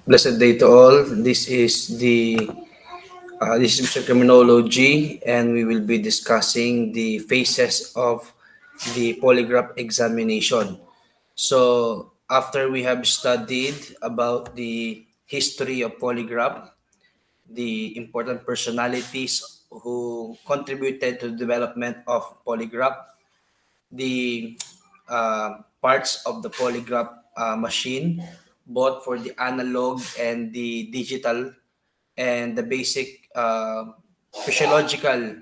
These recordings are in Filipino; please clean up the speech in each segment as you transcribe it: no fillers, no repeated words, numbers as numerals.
Blessed day to all. This is Mr. Criminology, and we will be discussing the phases of the polygraph examination. So, after we have studied about the history of polygraph, the important personalities who contributed to the development of polygraph, the parts of the polygraph machine, both for the analog and the digital, and the basic physiological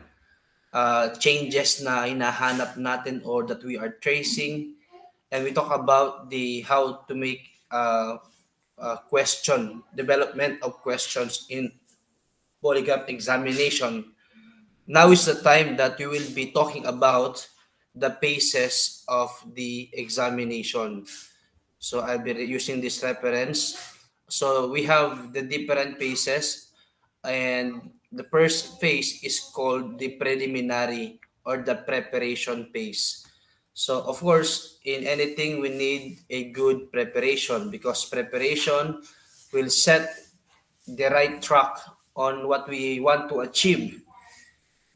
changes na hinahanap natin or that we are tracing. And we talk about the how to make development of questions in polygraph examination. Now is the time that we will be talking about the phases of the examination. So I'll be using this reference. So we have the different phases, and the first phase is called the preliminary or the preparation phase. So of course, in anything we need a good preparation because preparation will set the right track on what we want to achieve.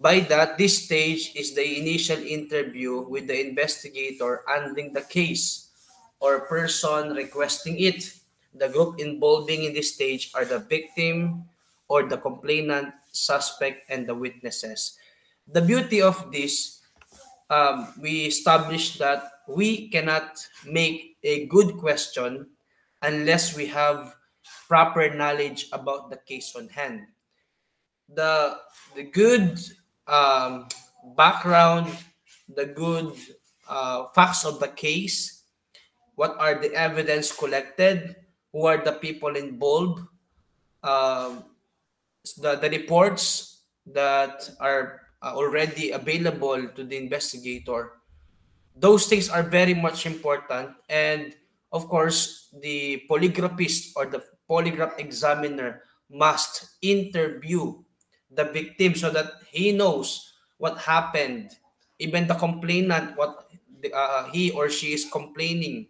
By that, this stage is the initial interview with the investigator handling the case or person requesting it. The group involving in this stage are the victim or the complainant, suspect, and the witnesses. The beauty of this, we established that we cannot make a good question unless we have proper knowledge about the case on hand. The good um, background, the good facts of the case, what are the evidence collected, who are the people involved, um, the reports that are already available to the investigator. Those things are very much important. And of course, the polygraphist or the polygraph examiner must interview the victim so that he knows what happened. Even the complainant, what he or she is complaining,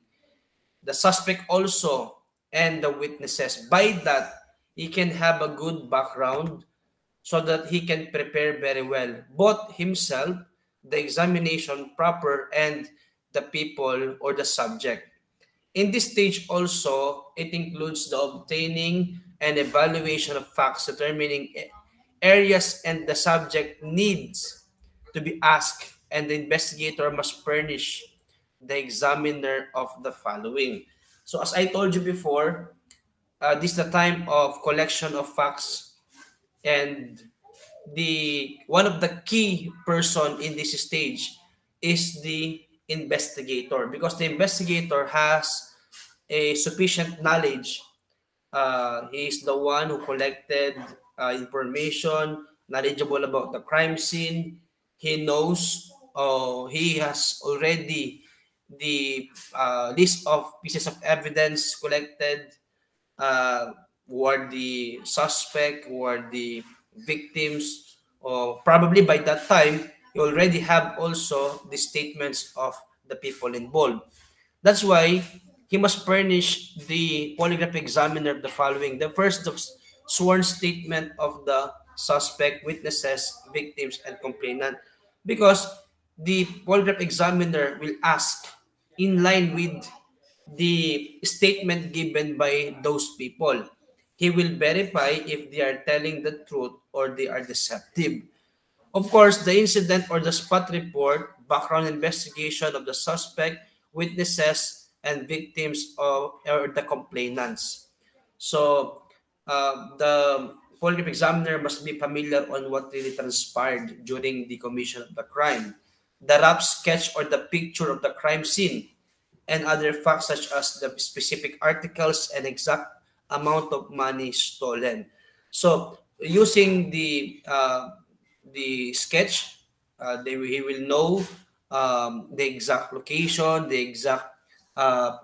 the suspect also, and the witnesses. By that, he can have a good background so that he can prepare very well, both himself, the examination proper, and the people or the subject. In this stage also, it includes the obtaining and evaluation of facts, determining areas and the subject needs to be asked, and the investigator must furnish the examiner of the following. So as I told you before, this is the time of collection of facts, and the one of the key person in this stage is the investigator, because the investigator has a sufficient knowledge. He is the one who collected information, knowledgeable about the crime scene. He knows, he has already the list of pieces of evidence collected, who are the suspect, who are the victims, or probably by that time, you already have also the statements of the people involved. That's why he must furnish the polygraph examiner the following: the first, the sworn statement of the suspect, witnesses, victims, and complainant. Because the polygraph examiner will ask in line with the statement given by those people. He will verify if they are telling the truth or they are deceptive. Of course, the incident or the spot report, background investigation of the suspect, witnesses, and victims of or the complainants. So, the polygraph examiner must be familiar on what really transpired during the commission of the crime, the rough sketch or the picture of the crime scene, and other facts such as the specific articles and exact amount of money stolen. So, using the sketch, he will know the exact location, the exact uh,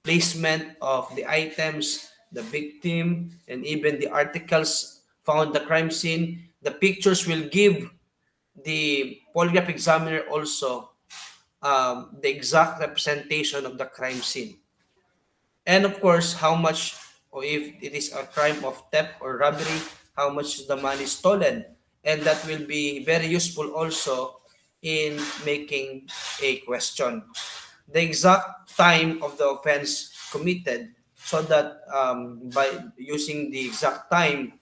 placement of the items, the victim, and even the articles found the crime scene. The pictures will give the polygraph examiner also the exact representation of the crime scene. And of course, how much or if it is a crime of theft or robbery, how much is the money stolen. And that will be very useful also in making a question. The exact time of the offense committed, so that by using the exact time,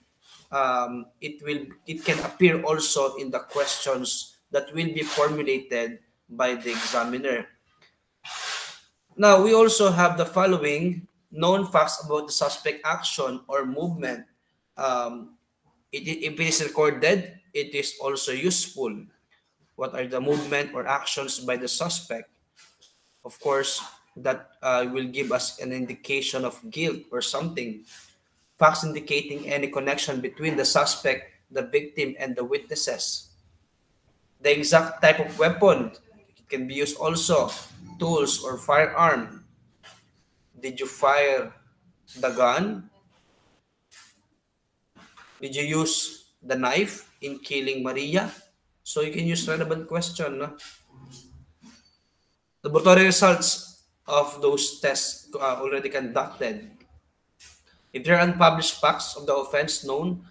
it can appear also in the questions that will be formulated by the examiner. Now, we also have the following known facts about the suspect action or movement. Um, if it is recorded, it is also useful. What are the movement or actions by the suspect? Of course, that will give us an indication of guilt or something. Facts indicating any connection between the suspect, the victim, and the witnesses. The exact type of weapon, it can be used also. Tools or firearm. Did you fire the gun? Did you use the knife in killing Maria? So you can use relevant question. No? Laboratory results of those tests already conducted. If there are unpublished facts of the offense known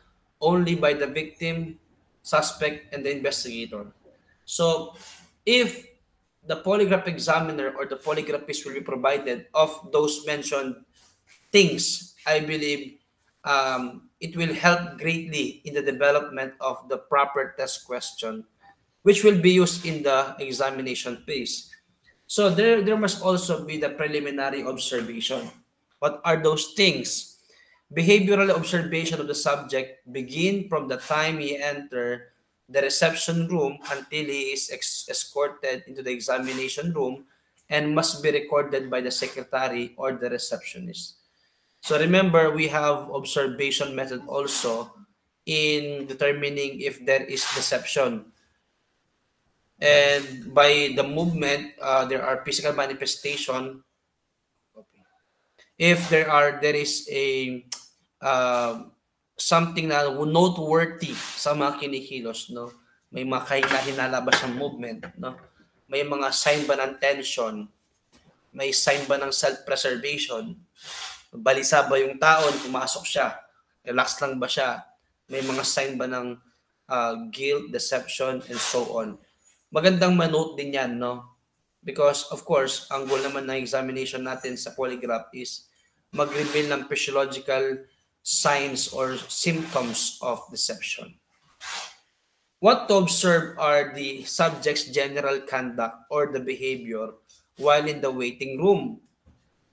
only by the victim, suspect, and the investigator. So if the polygraph examiner or the polygraphist will be provided of those mentioned things, I believe it will help greatly in the development of the proper test question, which will be used in the examination phase. So there must also be the preliminary observation. What are those things? Behavioral observation of the subject begin from the time he enter the reception room until he is escorted into the examination room, and must be recorded by the secretary or the receptionist. So remember, we have observation method also in determining if there is deception. And by the movement, there are physical manifestation. If there is a uh, something na noteworthy sa mga kinikilos, no? May mga hinalabas ng movement, no? May mga sign ba ng tension? May sign ba ng self-preservation? Balisa ba yung tao, pumasok siya? Relax lang ba siya? May mga sign ba ng guilt, deception, and so on? Magandang manote din yan, no? Because, of course, ang goal naman ng examination natin sa polygraph is mag-reveal ng physiological signs or symptoms of deception. What to observe are the subject's general conduct or the behavior while in the waiting room.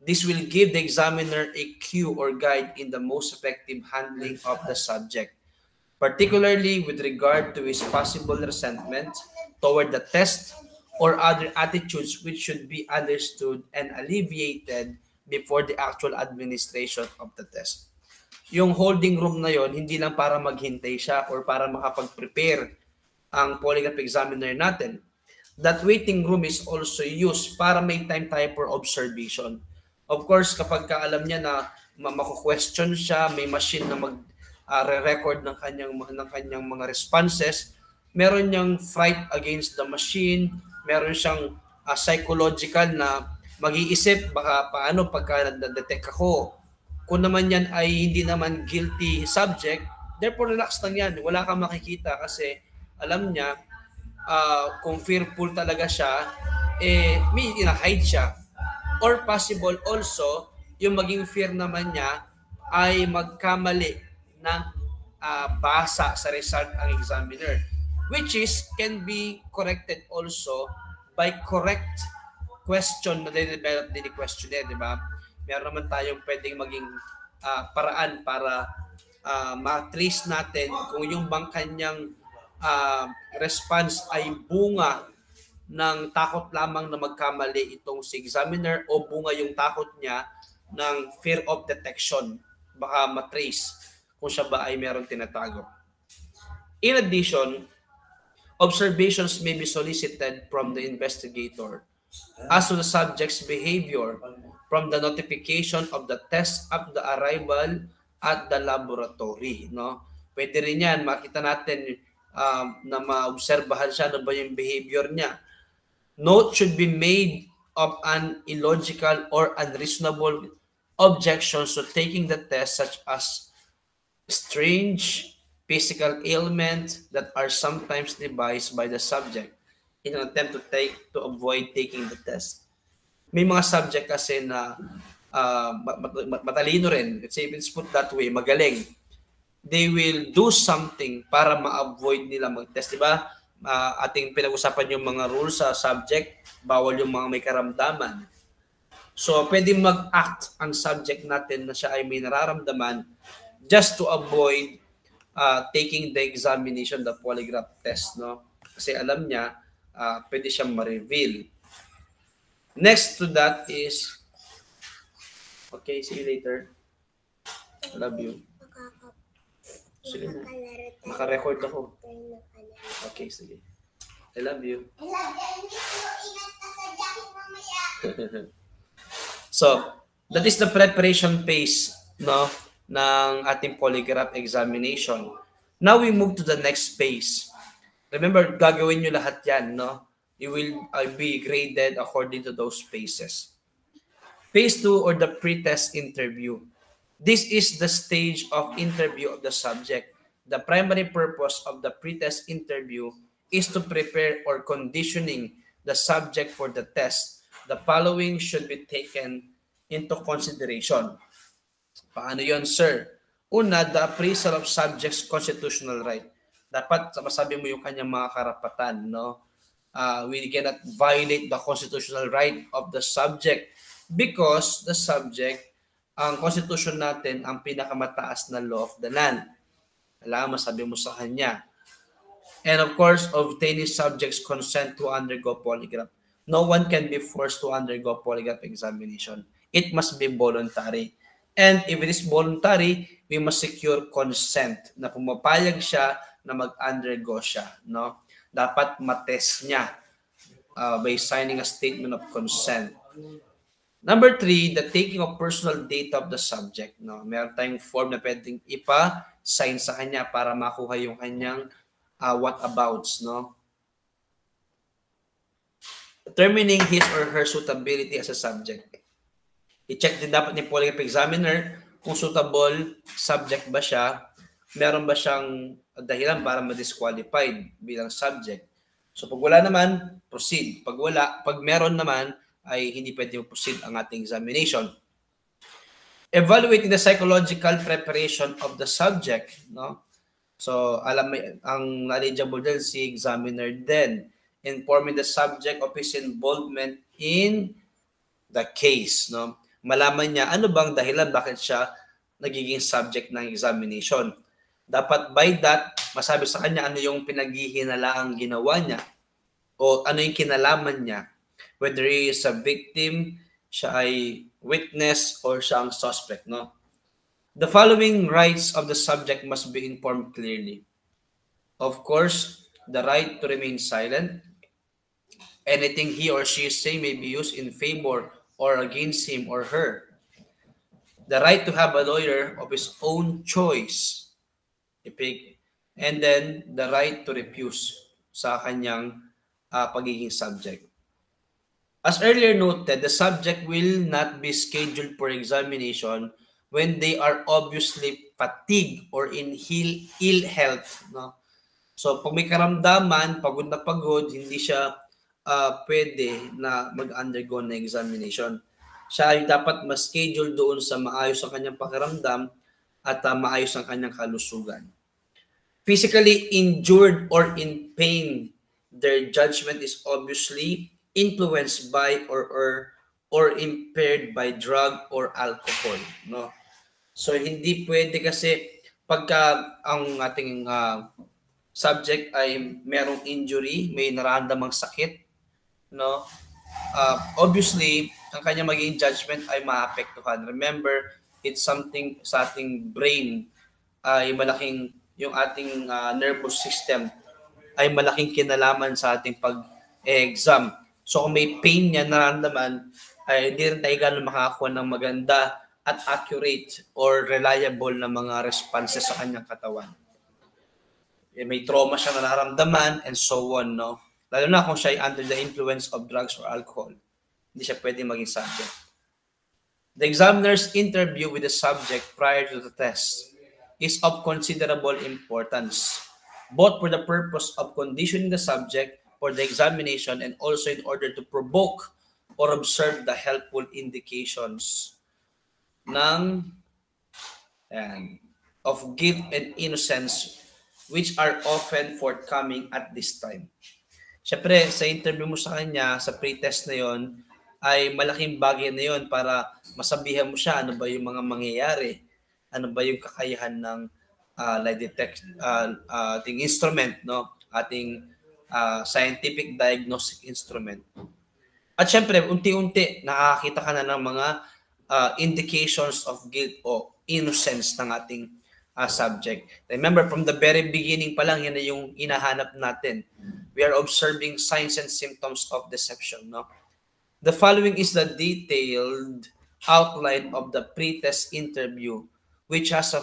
This will give the examiner a cue or guide in the most effective handling of the subject, particularly with regard to his possible resentment toward the test or other attitudes which should be understood and alleviated before the actual administration of the test. Yung holding room na yon, hindi lang para maghintay siya or para makapag-prepare ang polygraph examiner natin. That waiting room is also used para may time tayo for observation. Of course, kapag alam niya na mako-question siya, may machine na re-record ng kanyang mga responses, meron niyang fight against the machine, meron siyang psychological na mag-iisip baka paano pagka na-detect ako. Kung naman yan ay hindi naman guilty subject, therefore relax lang yan. Wala kang makikita kasi alam niya kung fearful talaga siya, may ina-hide siya. Or possible also, yung maging fear naman niya ay magkamali ng basa sa result ang examiner, which is can be corrected also by correct question na de-develop din ni questionnaire, di ba? Meron naman tayong pwedeng maging paraan para ma-trace natin kung yung bang kanyang response ay bunga ng takot lamang na magkamali itong si examiner o bunga yung takot niya ng fear of detection. Baka matrace kung siya ba ay meron tinatago. In addition, observations may be solicited from the investigator as to the subject's behavior from the notification of the test up to the arrival at the laboratory. No? Pwede rin yan, makita natin na maobserbahan siya ano ba yung behavior niya. Note should be made of an illogical or unreasonable objections to taking the test, such as strange physical ailments that are sometimes devised by the subject in an attempt to avoid taking the test. May mga subject kasi na matalino rin. Let's say, if it's put that way, magaling. They will do something para ma-avoid nila mag-test. Diba? Ating pinag-usapan yung mga rules sa subject, bawal yung mga may karamdaman. So, pwede mag-act ang subject natin na siya ay may nararamdaman just to avoid taking the examination, the polygraph test, no? Kasi alam niya, pwede siyang ma-reveal. Next to that is, okay, see you later. I love you. Sige na. Maka-record ako. Okay, sige. I love you. I love you. Ingat ka sa jacket mamaya. So, that is the preparation phase, no, ng ating polygraph examination. Now we move to the next phase. Remember, gagawin nyo lahat yan, no? You will be graded according to those phases. Phase 2, or the pre-test interview. This is the stage of interview of the subject. The primary purpose of the pre-test interview is to prepare or conditioning the subject for the test. The following should be taken into consideration. Paano yon, sir? Una, the appraisal of subject's constitutional right. Dapat masabi mo yung kanyang mga karapatan, no? We cannot violate the constitutional right of the subject because the subject, ang constitution natin, ang pinakamataas na law of the land. Alam, masabi mo sa kanya. And of course, obtaining subject's consent to undergo polygraph. No one can be forced to undergo polygraph examination. It must be voluntary. And if it is voluntary, we must secure consent na pumapayag siya na mag-undergo siya, no? Dapat matest niya by signing a statement of consent. Number 3, the taking of personal data of the subject, no? Meron tayong form na pwedeng ipa-sign sa kanya para makuha yung kanyang whatabouts, no? Determining his or her suitability as a subject. I-check din dapat ni polygraph examiner kung suitable subject ba siya, meron ba siyang dahilan para ma-disqualified bilang subject. So pag wala naman, proceed. Pag meron naman, ay hindi pwede proceed ang ating examination. Evaluating the psychological preparation of the subject, no? So alam mo, ang knowledgeable din si examiner din. Informing the subject of his involvement in the case, no? Malaman niya ano bang dahilan bakit siya nagiging subject ng examination. Dapat by that, masabi sa kanya ano yung pinaghihinalaang ginawa niya o ano yung kinalaman niya. Whether he is a victim, siya ay witness, or siya ang suspect, no? The following rights of the subject must be informed clearly. Of course, the right to remain silent. Anything he or she say may be used in favor or against him or her. The right to have a lawyer of his own choice. And then, the right to refuse sa kanyang pagiging subject. As earlier noted, the subject will not be scheduled for examination when they are obviously fatigued or in ill health. No? So, pag may karamdaman, pagod na pagod, hindi siya pwede na mag-undergo na examination. Siya ay dapat ma-schedule doon sa maayos ang kanyang pakiramdam at maayos ang kanyang kalusugan. Physically injured or in pain, their judgment is obviously influenced by or impaired by drug or alcohol, no? So hindi pwede kasi pagka ang ating subject ay merong injury, may nararamdamang sakit, no? Obviously, ang kanya magiging judgment ay maapektuhan. Remember, it's something sa ating brain ay malaking, yung ating nervous system ay malaking kinalaman sa ating pag-exam. So kung may pain niya nararamdaman, ay hindi rin tayo gano'n makakakuha ng maganda at accurate or reliable na mga responses sa kanyang katawan. May trauma siya na nararamdaman and so on, no? Lalo na kung siya ay under the influence of drugs or alcohol. Hindi siya pwede maging subject. The examiner's interview with the subject prior to the test is of considerable importance, both for the purpose of conditioning the subject for the examination and also in order to provoke or observe the helpful indications ng of guilt and innocence which are often forthcoming at this time. Siyempre, sa interview mo sa kanya, sa pre-test na yon, ay malaking bagay na yon para masabihan mo siya ano ba yung mga mangyayari, ano ba yung kakayahan ng lie ating instrument, no? Ating scientific diagnostic instrument. At siyempre, unti-unti nakakita ka na ng mga indications of guilt o innocence ng ating subject. Remember, from the very beginning pa lang, yan na yung hinahanap natin. We are observing signs and symptoms of deception. No? The following is the detailed outline of the pre-test interview, which has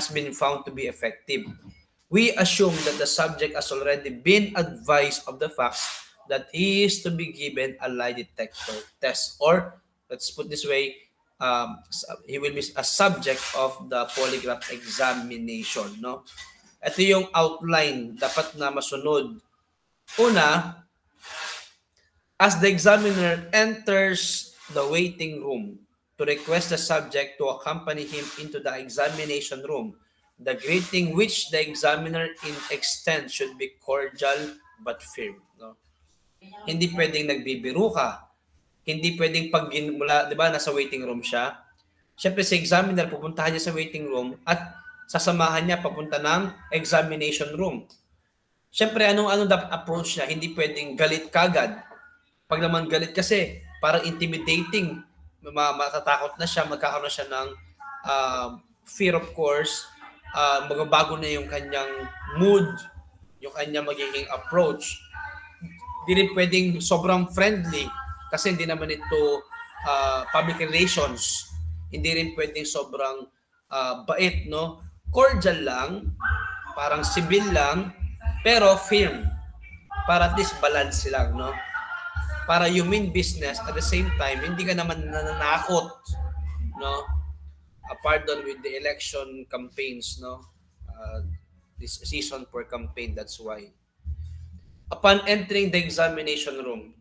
been found to be effective. We assume that the subject has already been advised of the facts that he is to be given a lie detector test, or let's put this way, he will be a subject of the polygraph examination. No? Ito yung outline dapat na masunod. Una, as the examiner enters the waiting room to request the subject to accompany him into the examination room, the greeting which the examiner extends should be cordial but firm. No? Hindi pwedeng nagbibiro ka. Hindi pwedeng pag mula, di ba, nasa waiting room siya. Siyempre si examiner, pupuntahan niya sa waiting room at sasamahan niya papunta ng examination room. Siyempre, anong dapat approach niya? Hindi pwedeng galit kagad. Pag naman galit kasi, parang intimidating. Matatakot na siya, magkakaroon na siya ng fear, of course. Magbabago na yung kanyang mood, yung kanyang magiging approach. Hindi rin pwedeng sobrang friendly kasi hindi naman ito public relations. Hindi rin pwedeng sobrang bait, no? Cordial lang, parang civil lang, pero firm. Para at least balance lang, no? Para you mean business at the same time, hindi ka naman nananakot, no? Pardon with the election campaigns, no? This season for campaign, that's why. Upon entering the examination room,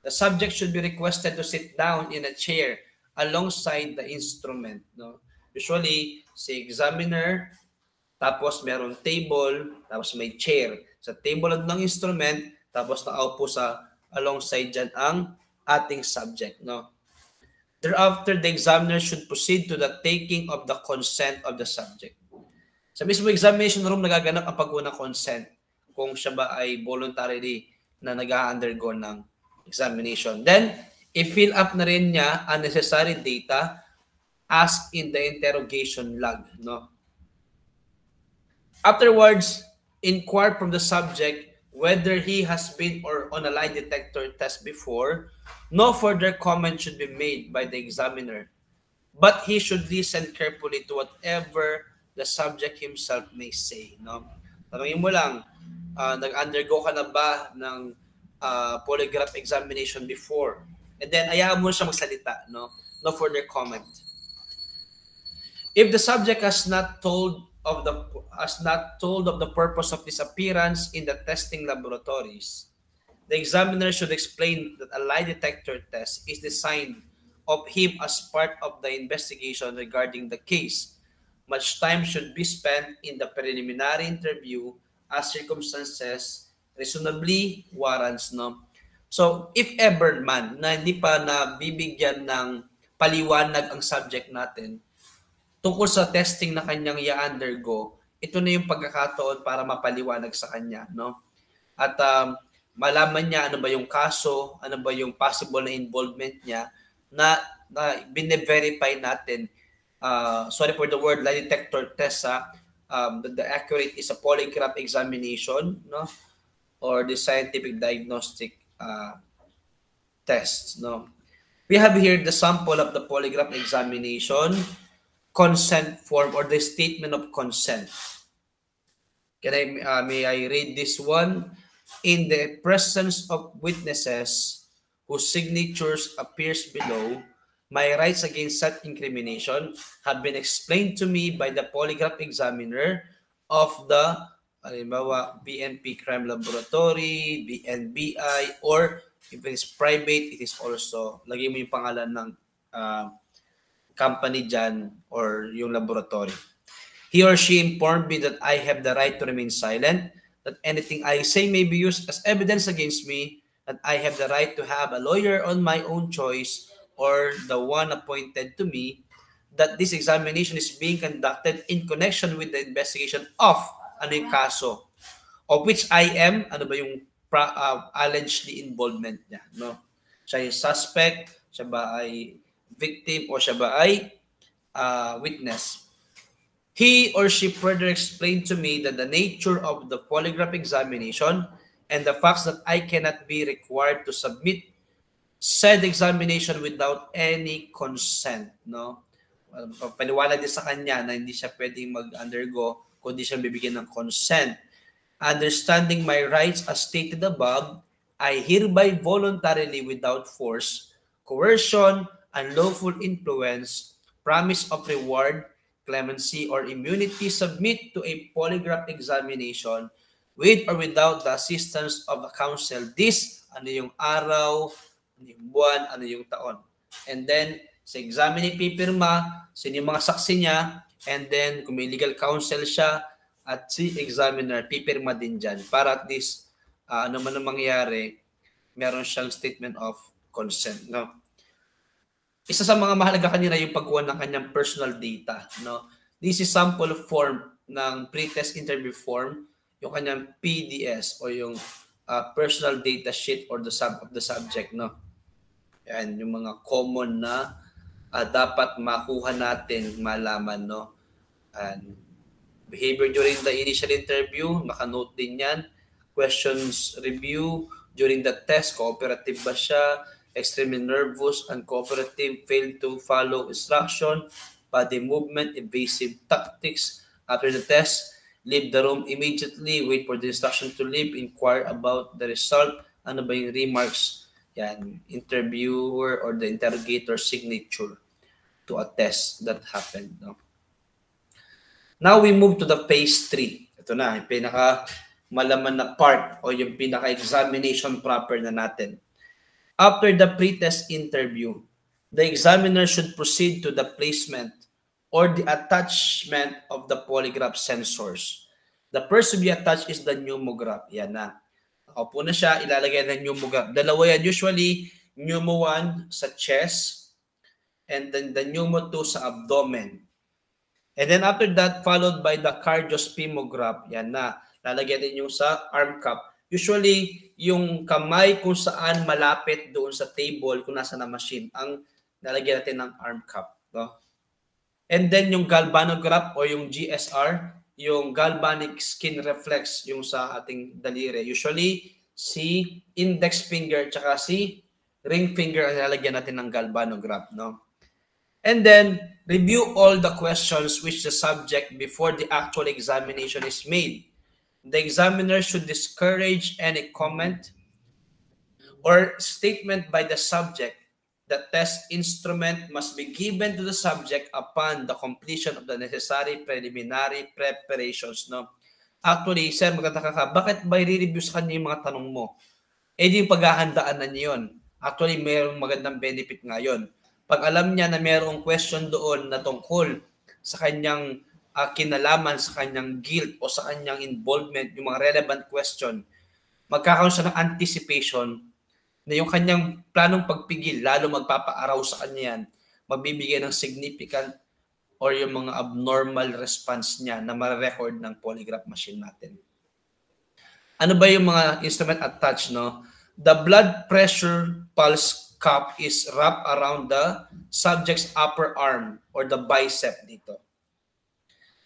the subject should be requested to sit down in a chair alongside the instrument, no? Usually, si examiner, tapos meron table, tapos may chair. Sa table ng instrument, tapos nakaupo sa alongside dyan ang ating subject. No? Thereafter, the examiner should proceed to the taking of the consent of the subject. Sa mismo examination room, nagaganap ang pag-unang consent kung siya ba ay voluntarily na nag-undergo ng examination. Then, i-fill up na rin niya ang necessary data asked in the interrogation log. No? Afterwards, inquire from the subject whether he has been or on a lie detector test before. No further comment should be made by the examiner, but he should listen carefully to whatever the subject himself may say. No? Tanungin mo lang, nag-undergo ka na ba ng polygraph examination before? And then, ayaw mo siya magsalita. No further comment. If the subject has not told of the purpose of this appearance in the testing laboratories, the examiner should explain that a lie detector test is designed of him as part of the investigation regarding the case. Much time should be spent in the preliminary interview as circumstances reasonably warrants. No? So, if ever man na hindi pa nabibigyan ng paliwanag ang subject natin, tungkol sa testing na kanyang i-undergo, ito na yung pagkakataon para mapaliwanag sa kanya, no? At malaman niya ano ba yung kaso, ano ba yung possible na involvement niya na bine-verify natin. Sorry for the word, lie detector test, the accurate is a polygraph examination, no? Or the scientific diagnostic tests, no? We have here the sample of the polygraph examination consent form or the statement of consent. May I read this one? In the presence of witnesses whose signatures appears below, My rights against self-incrimination have been explained to me by the polygraph examiner of the halimbawa, BNP Crime Laboratory, BNBI, or if it's private, it is also, lagay mo yung pangalan ng company dyan or yung laboratory. He or she informed me that I have the right to remain silent, that anything I say may be used as evidence against me, that I have the right to have a lawyer on my own choice or the one appointed to me, that this examination is being conducted in connection with the investigation of ano yung kaso, of which I am, ano ba yung allegedly involvement niya, no? Siya yung suspect, siya ba ay victim, o siya ba ay witness. He or she further explained to me that the nature of the polygraph examination and the facts that I cannot be required to submit said examination without any consent, no? Paliwanag din sa kanya na hindi siya pwedeng mag-undergo kundi siya bibigyan ng consent. Understanding my rights as stated above, I hereby voluntarily without force, coercion, unlawful influence, promise of reward, clemency, or immunity submit to a polygraph examination with or without the assistance of a counsel. This, ano yung araw, ano yung buwan, ano yung taon. And then, sa examine pipirma, sino yung mga saksi niya, and then, kung may legal counsel siya, at si examiner, pipirma din dyan. Para at least, ano man ang mangyari, meron siyang statement of consent. No? Isa sa mga mahalaga kanina yung pagkuha ng kanyang personal data. No? This is sample form ng pre-test interview form, yung kanyang PDS o yung personal data sheet or the subject. No? Yan, yung mga common na dapat makuha natin, malaman. No? And behavior during the initial interview, makanote din yan. Questions review during the test, cooperative ba siya? Extremely nervous, uncooperative, failed to follow instruction, body movement, evasive tactics. After the test, leave the room immediately, wait for the instruction to leave, inquire about the result, ano ba yung remarks, yan, interviewer or the interrogator signature to a test that happened. No? Now we move to the phase 3. Ito na, yung pinaka malaman na part o yung pinaka examination proper na natin. After the pre-test interview, the examiner should proceed to the placement or the attachment of the polygraph sensors. The first to be attached is the pneumograph. Yan na. Nakaupo na siya, ilalagay ng pneumograph. Dalawa yan. Usually, pneumo 1 sa chest and then the pneumo 2 sa abdomen. And then after that, followed by the cardiosphemograph. Yan na. Lalagyan din yung sa arm cup. Usually, yung kamay kung saan malapit doon sa table kung nasa na machine, ang lalagyan natin ng arm cup. No? And then yung galvanograph o yung GSR, yung galvanic skin reflex, yung sa ating daliri. Usually, si index finger tsaka si ring finger ang lalagyan natin ng galvanograph. No? And then, review all the questions which the subject before the actual examination is made. The examiner should discourage any comment or statement by the subject. The test instrument must be given to the subject upon the completion of the necessary preliminary preparations. No? Actually, sir, magtataka ka, bakit ba i-review sa kanya yung mga tanong mo? Eh, di paghahandaan na niya yun. Actually, mayroong magandang benefit nga yun. Pag alam niya na mayroong question doon na tungkol sa kanyang kinalaman, sa kanyang guilt o sa kanyang involvement, yung mga relevant question, magkakaroon siya ng anticipation na yung kanyang planong pagpigil, lalo magpapaaraw sa kanya yan, magbibigay ng significant or yung mga abnormal response niya na ma-record ng polygraph machine natin. Ano ba yung mga instrument attached? No? The blood pressure pulse cup is wrapped around the subject's upper arm or the bicep dito.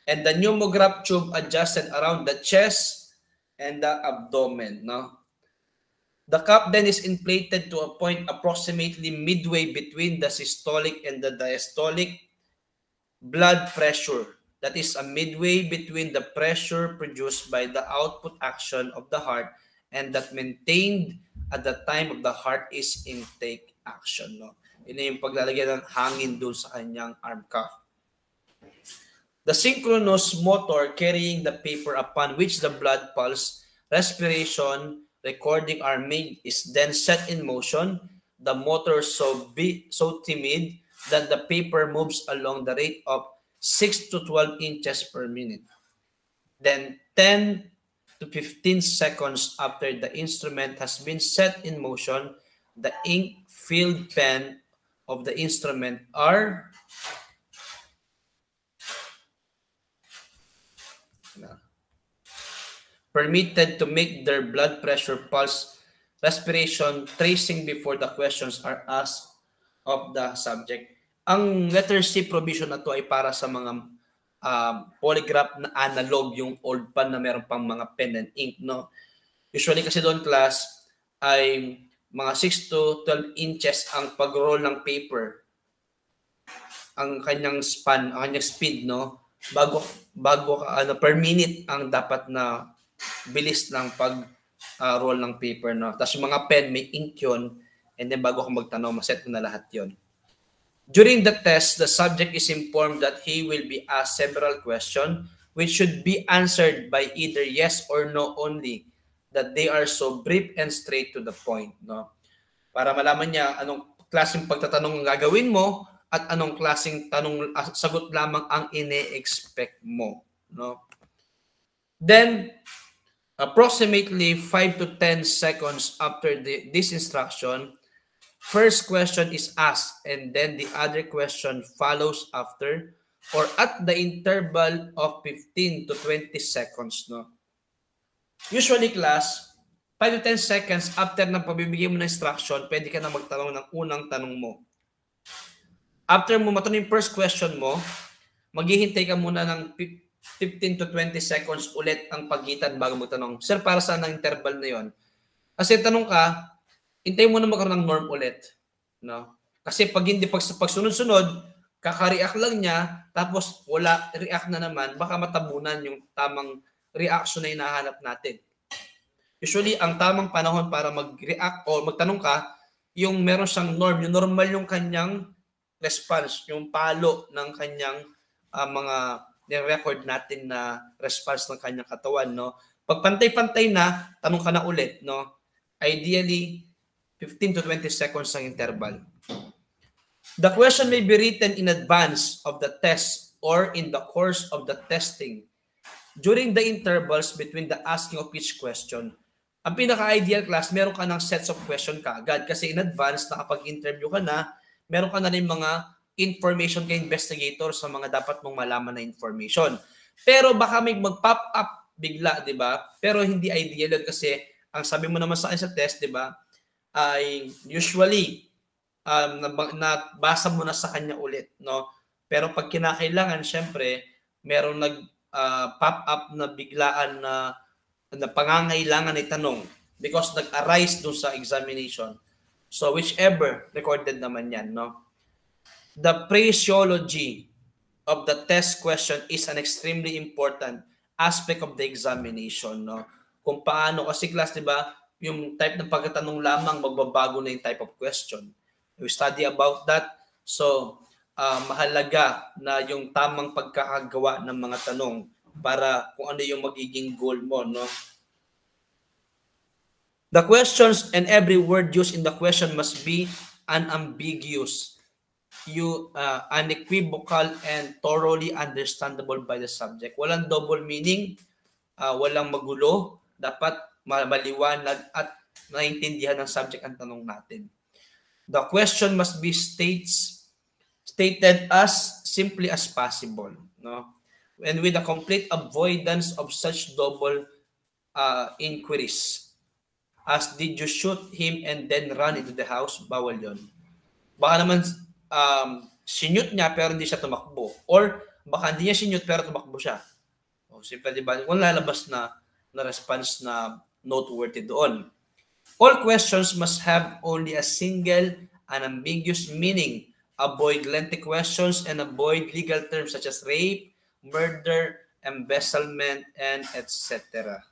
And the pneumograph tube adjusted around the chest and the abdomen. No? The cup then is inflated to a point approximately midway between the systolic and the diastolic blood pressure. That is a midway between the pressure produced by the output action of the heart and that maintained at the time of the heart is intake action. No? Yun yung paglalagyan ng hangin doon sa kanyang arm cuff. The synchronous motor carrying the paper upon which the blood pulse, respiration, recording are made is then set in motion. The motor so timid that the paper moves along the rate of 6 to 12 inches per minute. Then 10 to 15 seconds after the instrument has been set in motion, the ink-filled pen of the instrument are permitted to make their blood pressure, pulse, respiration, tracing before the questions are asked of the subject. Ang letter C provision na to ay para sa mga polygraph na analog, yung old pa na meron pang mga pen and ink, no? Usually kasi doon, class, ay mga 6 to 12 inches ang pag-roll ng paper. Ang kanyang span, ang kanyang speed, no? Bago per minute ang dapat na bilis ng pag-roll ng paper, no? Tapos yung mga pen, may ink yun, and then bago ka magtanong, maset mo na lahat yun. During the test, the subject is informed that he will be asked several questions which should be answered by either yes or no only, that they are so brief and straight to the point, no? Para malaman niya anong klaseng pagtatanong ang gagawin mo at anong klaseng sagot lamang ang ine-expect mo, no? Then, approximately 5 to 10 seconds after this instruction, first question is asked and then the other question follows after or at the interval of 15 to 20 seconds, no? Usually, class, 5 to 10 seconds after na pabibigyan mo ng instruction, pwede ka na magtanong ng unang tanong mo. After mo matanong yung first question mo, maghihintay ka muna ng 15 to 20 seconds ulit ang pagitan bago magtanong. Sir, para saan ang interval na yon? Kasi tanong ka, hintayin mo na magkaroon ng norm ulit, no? Kasi pag hindi pag sunod-sunod, kaka-react lang niya, tapos wala react na naman, baka matabunan yung tamang reaction na hinahanap natin. Usually, ang tamang panahon para mag-react o magtanong ka, yung meron siyang norm, yung normal yung kanyang response, yung palo ng kanyang mga ni-record natin na response ng kanyang katawan, no? Pag pantay-pantay na, tanong ka na ulit, no? Ideally, 15 to 20 seconds ang interval. The question may be written in advance of the test or in the course of the testing. During the intervals between the asking of each question, ang pinaka-ideal, class, meron ka ng sets of question kaagad kasi in advance, nakapag-interview ka na, meron ka na rin mga information kay investigator sa mga dapat mong malaman na information. Pero baka may mag-pop up bigla, di ba? Pero hindi ideal yun kasi ang sabi mo naman sa akin sa test, di ba, ay usually nabasa mo na sa kanya ulit, no? Pero pag kinakailangan, syempre, merong pop up na biglaan na pangangailangan ay tanong because nag-arise dun sa examination. So whichever, recorded naman yan, no? The phraseology of the test question is an extremely important aspect of the examination, no? Kung paano, kasi class, di ba, yung type ng pagkatanong lamang, magbabago na yung type of question. We study about that. So, mahalaga na yung tamang pagkakagawa ng mga tanong para kung ano yung magiging goal mo, no? The questions and every word used in the question must be unambiguous, unequivocal, and thoroughly understandable by the subject. Walang double meaning, walang magulo, dapat maliwanag at naintindihan ng subject ang tanong natin. The question must be stated as simply as possible, no? And with a complete avoidance of such double inquiries. As did you shoot him and then run into the house? Bawal yun. Baka naman sinute niya pero hindi siya tumakbo. Or baka hindi niya sinute pero tumakbo siya. O, simple, diba? Kung lalabas na response na noteworthy doon. All questions must have only a single unambiguous meaning. Avoid lengthy questions and avoid legal terms such as rape, murder, embezzlement, and etc.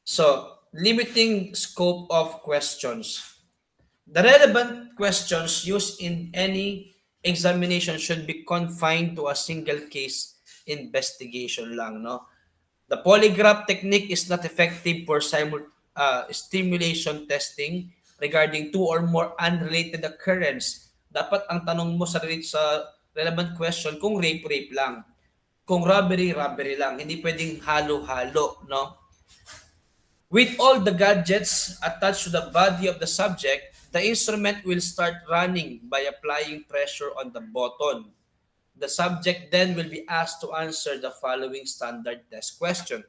So, limiting scope of questions. The relevant questions used in any examination should be confined to a single case investigation lang, no? The polygraph technique is not effective for stimulation testing regarding two or more unrelated occurrence. Dapat ang tanong mo sa relevant question kung rape lang. Kung robbery lang. Hindi pwedeng halo-halo, no? With all the gadgets attached to the body of the subject, the instrument will start running by applying pressure on the button. The subject then will be asked to answer the following standard test question.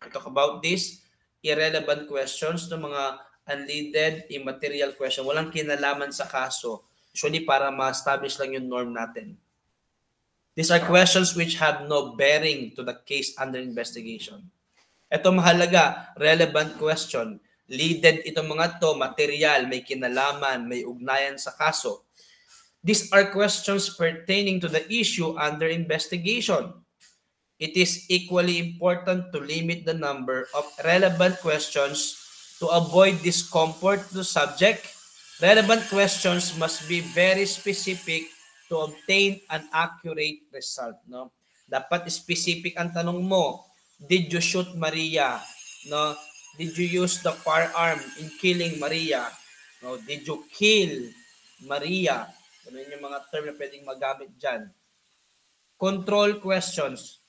We talk about this, irrelevant questions, no, mga unleaded, immaterial question, walang kinalaman sa kaso. Usually para ma-establish lang yung norm natin. These are questions which have no bearing to the case under investigation. Ito mahalaga, relevant question. Leaded itong mga to, material, may kinalaman, may ugnayan sa kaso. These are questions pertaining to the issue under investigation. It is equally important to limit the number of relevant questions to avoid discomfort to the subject. Relevant questions must be very specific to obtain an accurate result. No? Dapat specific ang tanong mo. Did you shoot Maria? No? Did you use the firearm in killing Maria? No? Did you kill Maria? Ganun yung mga term na pwedeng magamit dyan. Control questions.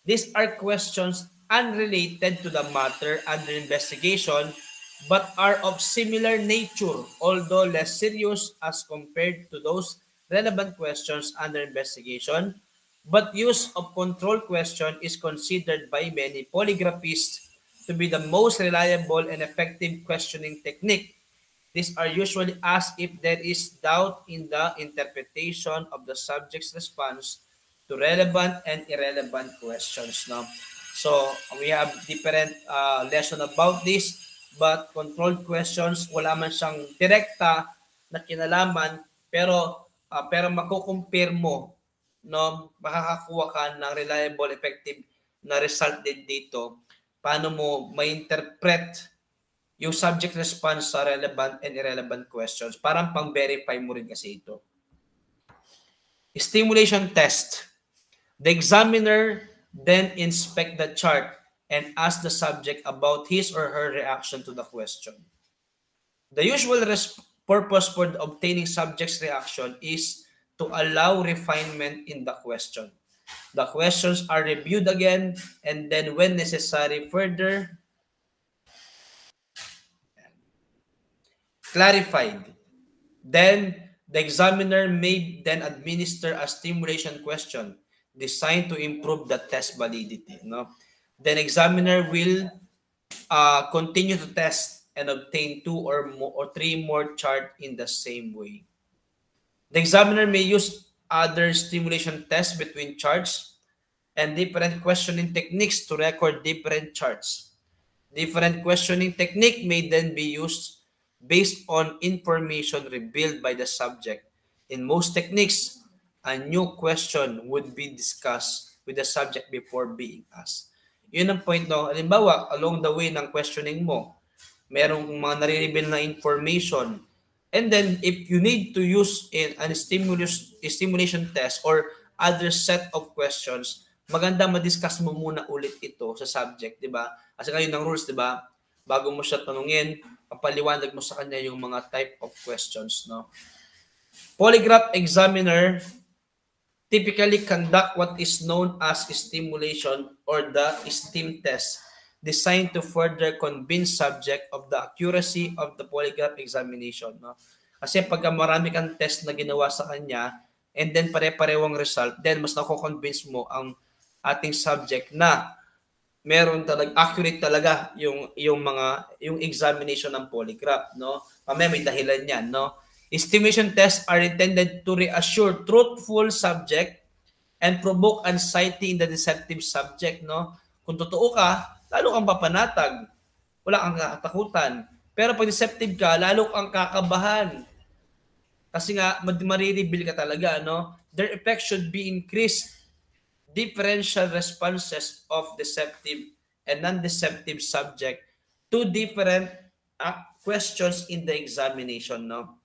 These are questions unrelated to the matter under investigation but are of similar nature, although less serious as compared to those relevant questions under investigation. But use of control question is considered by many polygraphists to be the most reliable and effective questioning technique. These are usually asked if there is doubt in the interpretation of the subject's response to relevant and irrelevant questions. No? So, we have different lesson about this, but controlled questions, wala man siyang direkta na kinalaman, pero makukumpir mo, no, makakakuha ka ng reliable, effective na result din dito. Paano mo ma-interpret yung subject response sa relevant and irrelevant questions. Parang pang-verify mo rin kasi ito. Stimulation test. The examiner then inspect the chart and ask the subject about his or her reaction to the question. The usual purpose for obtaining subject's reaction is to allow refinement in the question. The questions are reviewed again and then when necessary further clarified. Then the examiner may then administer a stimulation question designed to improve the test validity. No? Then examiner will continue to test and obtain 2 or 3 more chart in the same way. The examiner may use other stimulation tests between charts and different questioning techniques to record different charts. Different questioning technique may then be used based on information revealed by the subject. In most techniques, a new question would be discussed with the subject before being asked. Yun ang point, no? Halimbawa, along the way ng questioning mo, merong mga nare-reveal na information. And then, if you need to use a stimulation test or other set of questions, maganda ma-discuss mo muna ulit ito sa subject, di ba? Kasi ngayon ng rules, di ba? Bago mo siya tanungin, papaliwanag mo sa kanya yung mga type of questions, no? Polygraph examiner typically conduct what is known as stimulation or the STEAM test, designed to further convince subject of the accuracy of the polygraph examination. No? Kasi pagka marami kang test na ginawa sa kanya, and then pare-parewang result, then mas nako-convince mo ang ating subject na meron talaga accurate talaga yung examination ng polygraph, no? Mamaya may dahilan yan, no? Estimation tests are intended to reassure truthful subject and provoke anxiety in the deceptive subject, no? Kung totoo ka, lalo kang papanatag. Wala kang katakutan. Pero pag deceptive ka, lalo kang kakabahan. Kasi nga, marireveal ka talaga, no? Their effect should be increased differential responses of deceptive and non-deceptive subject to different questions in the examination, no?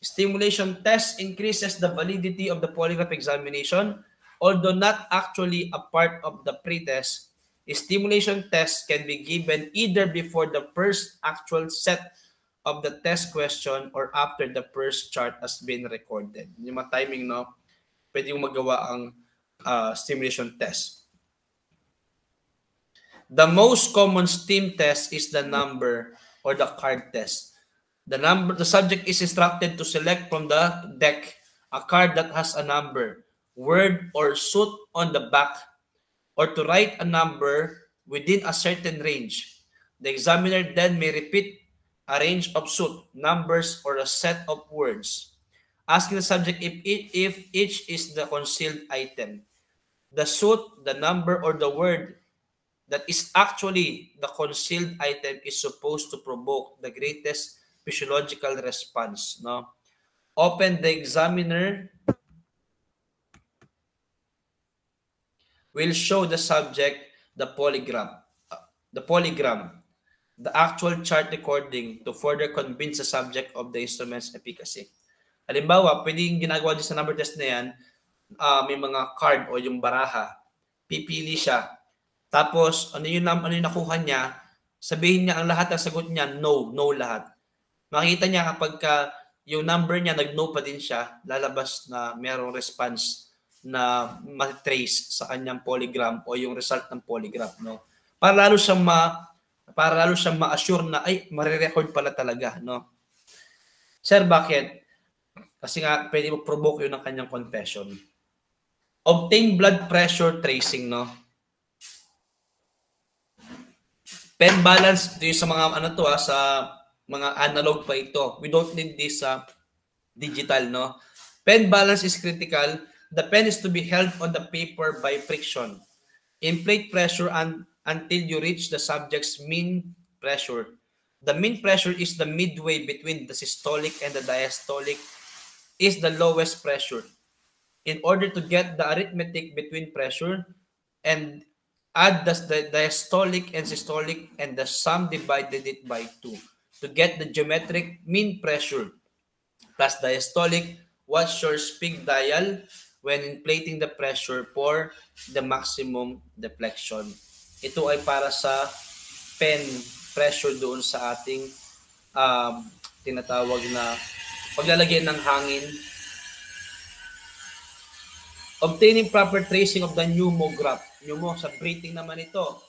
Stimulation test increases the validity of the polygraph examination, although not actually a part of the pretest. Stimulation test can be given either before the first actual set of the test question or after the first chart has been recorded. Yung mga timing, no? Pwede yung magawa ang stimulation test. The most common STEAM test is the number or the card test. The subject is instructed to select from the deck a card that has a number, word, or suit on the back, or to write a number within a certain range. The examiner then may repeat a range of suit, numbers, or a set of words, asking the subject if each is the concealed item. The suit, the number, or the word that is actually the concealed item is supposed to provoke the greatest physiological response. No? Open the examiner will show the subject the polygram, the actual chart recording to further convince the subject of the instrument's efficacy. Halimbawa, pwedeng ginagawa din sa number test na yan, may mga card o yung baraha, pipili siya. Tapos, ano yung nakuha niya, sabihin niya ang lahat ng sagot niya, no lahat. Makita niya kapag yung number niya, nag-no pa din siya, lalabas na mayroong response na ma-trace sa kanyang polygram o yung result ng polygraph, no? Para lalo siyang ma-assure na ay mare-record pala talaga, no? Sir, bakit? Kasi nga pwede mo provoke yun ng kanyang confession. Obtain blood pressure tracing, no? Pen balance, ito yung sa mga sa mga analog pa ito. We don't need this digital, no? Pen balance is critical. The pen is to be held on the paper by friction. Inflate pressure until you reach the subject's mean pressure. The mean pressure is the midway between the systolic and the diastolic, is the lowest pressure. In order to get the arithmetic between pressure and add the diastolic and systolic and the sum divided it by 2 to get the geometric mean pressure plus diastolic. Watch your speak dial when inflating the pressure for the maximum deflection. Ito ay para sa pen pressure doon sa ating tinatawag na paglalagyan ng hangin. Obtaining proper tracing of the pneumograph. Sa breathing naman ito.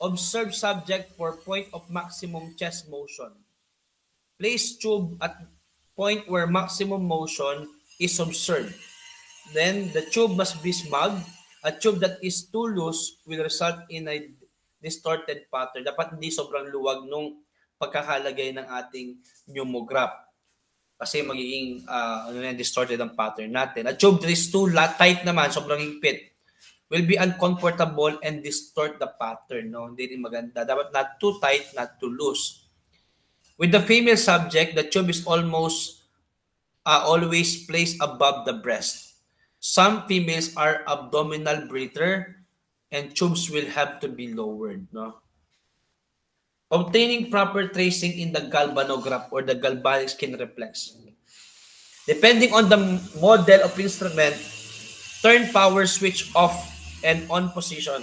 Observe subject for point of maximum chest motion. Place tube at point where maximum motion is observed. Then, the tube must be smooth. A tube that is too loose will result in a distorted pattern. Dapat hindi sobrang luwag nung pagkakalagay ng ating pneumograph. Kasi magiging distorted ang pattern natin. A tube that is too tight naman, sobrang higpit, will be uncomfortable and distort the pattern. No? Hindi rin maganda. Dapat not too tight, not too loose. With the female subject, the tube is almost always placed above the breast. Some females are abdominal breather and tubes will have to be lowered. No? Obtaining proper tracing in the galvanograph or the galvanic skin reflex. Depending on the model of instrument, turn power switch off and on position.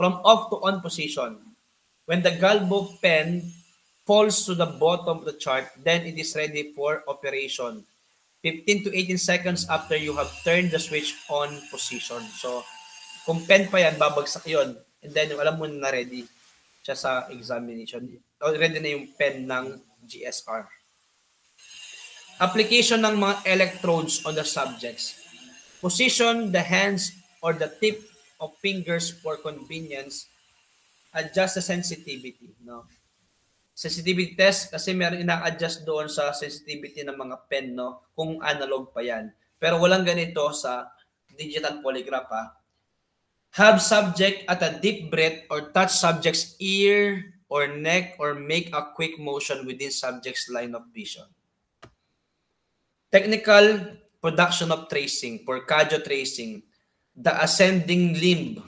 From off to on position. When the galvo pen falls to the bottom of the chart, then it is ready for operation. 15 to 18 seconds after you have turned the switch on position. So, kung pen pa yan, babagsak yon. And then, alam mo na ready siya sa examination. Ready na yung pen ng GSR. Application ng mga electrodes on the subjects. Position the hands or the tip of fingers for convenience. Adjust the sensitivity. No? Sensitivity test kasi meron ina-adjust doon sa sensitivity ng mga pen, no? Kung analog pa yan. Pero walang ganito sa digital polygraph. Have subject at a deep breath or touch subject's ear or neck or make a quick motion within subject's line of vision. Technical production of tracing for cardio tracing. The ascending limb.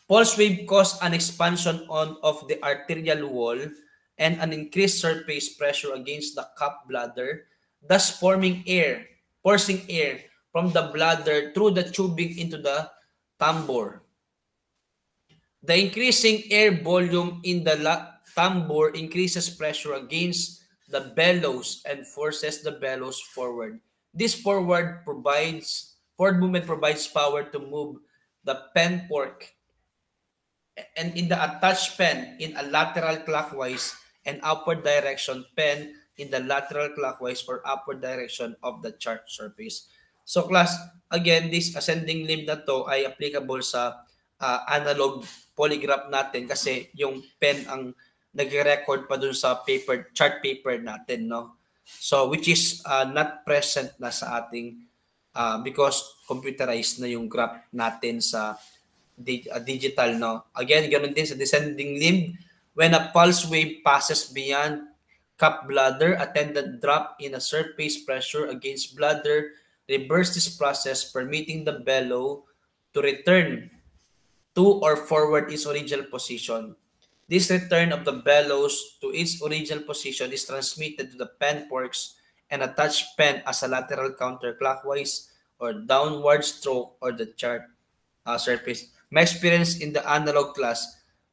Pulse wave cause an expansion of the arterial wall and an increased surface pressure against the cup bladder, thus forcing air from the bladder through the tubing into the tambor. The increasing air volume in the tambor increases pressure against the bellows and forces the bellows forward. This forward movement provides power to move the pen fork and in the attached pen in a lateral clockwise and upward direction, pen in the lateral clockwise or upward direction of the chart surface. So class, again, this ascending limb na to ay applicable sa analog polygraph natin kasi yung pen ang nag-record pa dun sa chart paper natin, no? So which is not present na sa ating because computerized na yung graph natin sa digital, no? Again, ganun din sa descending limb. When a pulse wave passes beyond cup bladder, attendant drop in a surface pressure against bladder, reverse this process, permitting the bellow to return to or forward its original position. This return of the bellows to its original position is transmitted to the pen forks and attached pen as a lateral counterclockwise or downward stroke or the chart surface. May experience in the analog class,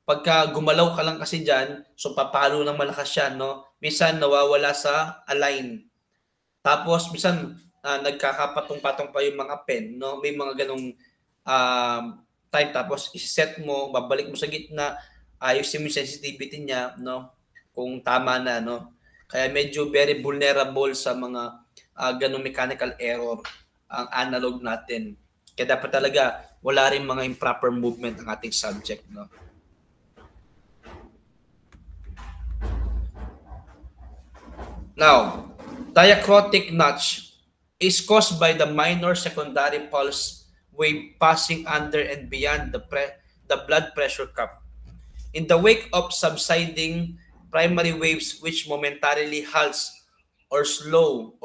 pagka gumalaw ka lang kasi dyan, so papalo ng malakas yan, no? Minsan nawawala sa align. Tapos minsan nagkakapatong-patong pa yung mga pen, no? May mga ganong time, tapos iset mo, babalik mo sa gitna, ayusin mo yung sensitivity niya, no? Kung tama na, no? Kaya medyo very vulnerable sa mga ganong mechanical error ang analog natin. Kaya dapat talaga wala rin mga improper movement ng ating subject, no? Now, diacrotic notch is caused by the minor secondary pulse wave passing under and beyond the blood pressure cuff. In the wake of subsiding primary waves which momentarily halts or slow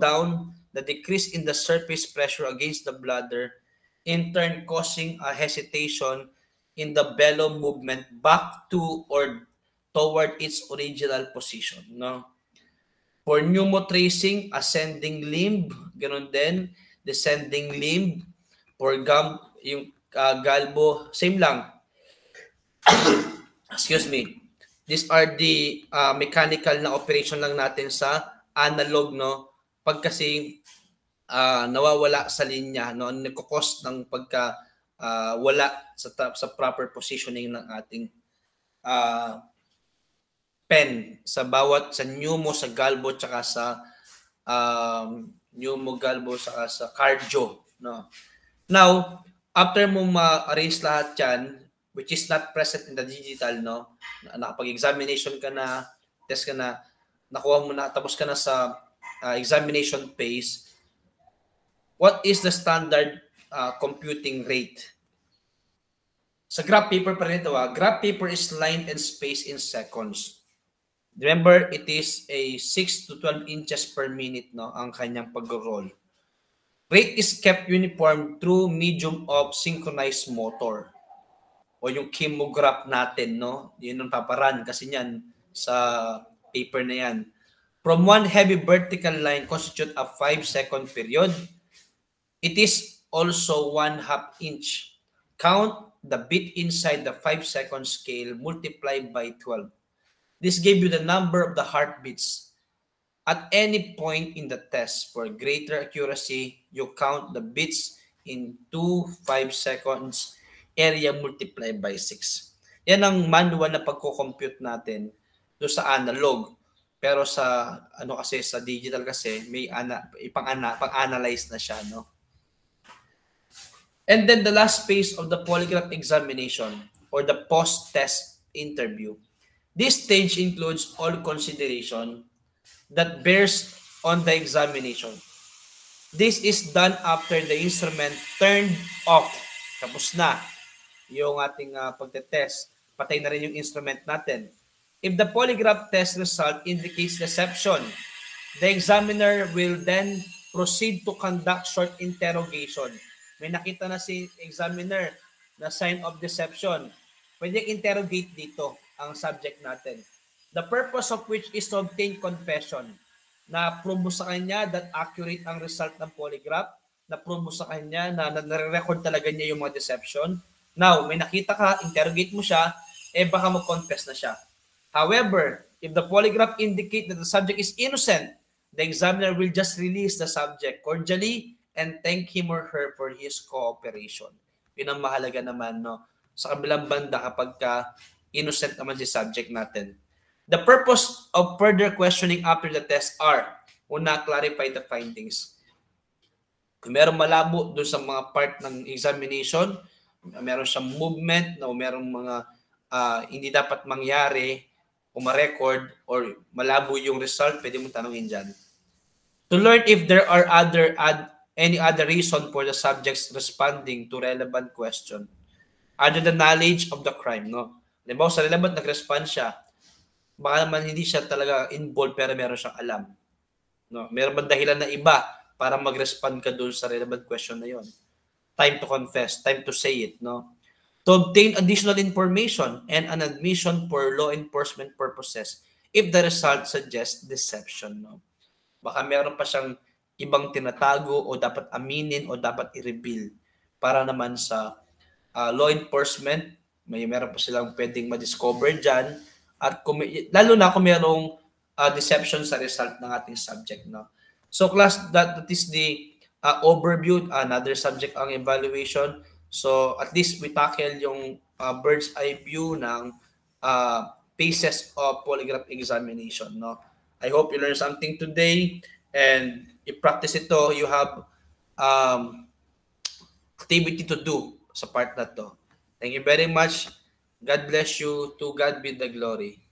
down the decrease in the surface pressure against the bladder, in turn causing a hesitation in the bellow movement back to or toward its original position, no? For pneumotracing, ascending limb, ganun din, descending limb, for yung galbo, same lang. Excuse me. These are the mechanical na operation lang natin sa analog, no? Pag kasi nawawala sa linya, no? Nagko-cause ng pagka wala sa proper positioning ng ating pen sa pneumo, sa galbo, tsaka sa pneumo, galbo, sa cardio, no? Now, after mo ma-arrange lahat yan, which is not present in the digital, no? Nakapag-examination ka na, test ka na, nakuha mo na, tapos ka na sa examination phase, what is the standard computing rate? Sa graph paper pa rin ito, graph paper is line and space in seconds. Remember, it is a 6 to 12 inches per minute, no, ang kanyang pag-roll. Rate is kept uniform through medium of synchronized motor o yung chemograph natin, no? Yun ang paparan kasi niyan sa paper na yan. From one heavy vertical line constitute a 5-second period. It is also 1/2 inch. Count the bit inside the 5-second scale multiplied by 12. This gave you the number of the heartbeats. At any point in the test, for greater accuracy, you count the beats in 2 5 seconds area multiplied by 6. Yan ang manual na pagko-compute natin do sa analog. Pero sa kasi sa digital kasi may pang-analyze na siya, no? And then the last phase of the polygraph examination or the post-test interview. This stage includes all consideration that bears on the examination. This is done after the instrument turned off. Tapos na yung ating pagtetest. Patay na rin yung instrument natin. If the polygraph test result indicates deception, the examiner will then proceed to conduct short interrogation. May nakita na si examiner na sign of deception. Pwede interrogate dito ang subject natin. the purpose of which is to obtain confession. Na-prove mo sa kanya that accurate ang result ng polygraph, na-prove mo sa kanya na nare-record talaga niya yung mga deception. Now, may nakita ka, interrogate mo siya, baka mag-confess na siya. However, if the polygraph indicate that the subject is innocent, the examiner will just release the subject cordially and thank him or her for his cooperation. Yun ang mahalaga naman, no? Sa kabilang banda, kapag ka innocent naman si subject natin. The purpose of further questioning after the test are, una, clarify the findings. Kung meron malabo doon sa mga part ng examination, meron siyang movement, no, merong mga hindi dapat mangyari o ma-record or malabo yung result, pwede mo tanongin dyan. To learn if there are any other reason for the subjects responding to relevant question other than knowledge of the crime. No? Halimbawa, sa relevant nag-respond siya, baka naman hindi siya talaga involved pero meron siyang alam. No? Meron bang dahilan na iba para mag-respond ka doon sa relevant question na yon? Time to confess, time to say it. No? To obtain additional information and an admission for law enforcement purposes if the result suggests deception. No? Baka meron pa siyang ibang tinatago o dapat aminin o dapat i-reveal para naman sa law enforcement, meron pa silang pwedeng ma-discover dyan at lalo na kung merong deception sa result ng ating subject. No? So class, that is the overview. Another subject ang evaluation. So at least we tackle yung bird's eye view ng phases of polygraph examination. No? I hope you learned something today, and if practice ito, you have activity to do sa part na to. Thank you very much. God bless you. To God be the glory.